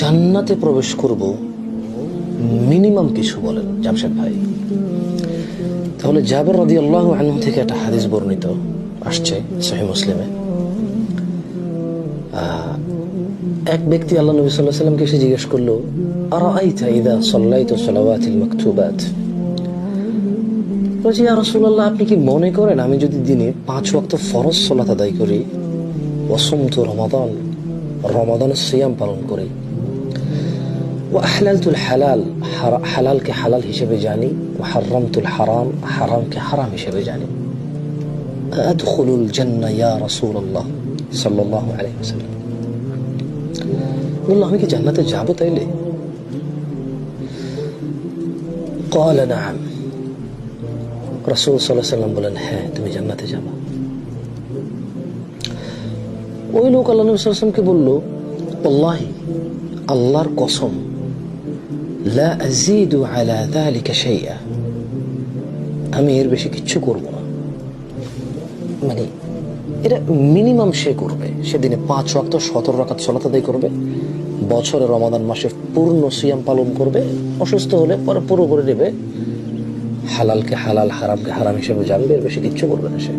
জান্নাতে প্রবেশ করব, মিনিমাম কিছু বলেন জামশেদ ভাই। তাহলে জাবের রাদিয়াল্লাহু আনহু থেকে একটা হাদিস বর্ণিত আসছে সহিহ মুসলিমে। এক ব্যক্তি আল্লাহ নবী সাল্লাল্লাহু আলাইহি ওয়াসাল্লামকে এসে জিজ্ঞেস করলো, আরাআইতা ইযা সাল্লাইতু সালাওয়াতিল মাকতুবাত, বলছি ইয়া রাসূলুল্লাহ, আপনি কি মনে করেন আমি যদি দিনে 5 ওয়াক্ত ফরজ সালাত আদায় করি, ওয়াসুমতু রমাদান, রমাদানের সিয়াম পালন করি, ওয়া আহলালতুল হালাল, হালালকে হালাল হিসেবে জানি, ওয়া হারামতুল হারাম, হারামকে হারাম হিসেবে জানি, আদখুলুল জান্নাহ ইয়া রাসূলুল্লাহ সাল্লাল্লাহু আলাইহি ওয়াসাল্লাম, বলল আমি কি জান্নাতে যাব তাইলে? قال نعم, রাসূল সাল্লাল্লাহু আলাইহি ওয়াসাল্লাম বলেন, হ্যাঁ তুমি জান্নাতে যাবা। ওই লোক আল্লাহ নবী সাল্লাল্লাহু আলাইহি ওয়াসাল্লামকে বলল, ওয়াল্লাহি, আল্লাহর কসম, লা আযীদু আলা যালিকা শাইআ, আমি এর বেশি কিচ্ছু করব না। মানে এটা মিনিমাম সে করবে, সেদিনে 5 ওয়াক্ত 17 রাকাত সালাত আদায় করবে, বছরে রমাদান মাসে পূর্ণ সিয়াম পালন করবে, অসুস্থ হলে পরে পুরো করে নেবে, হালালকে হালাল হারামকে হারাম হিসেবে জানবে, এর বেশি কিচ্ছু করবে না সে।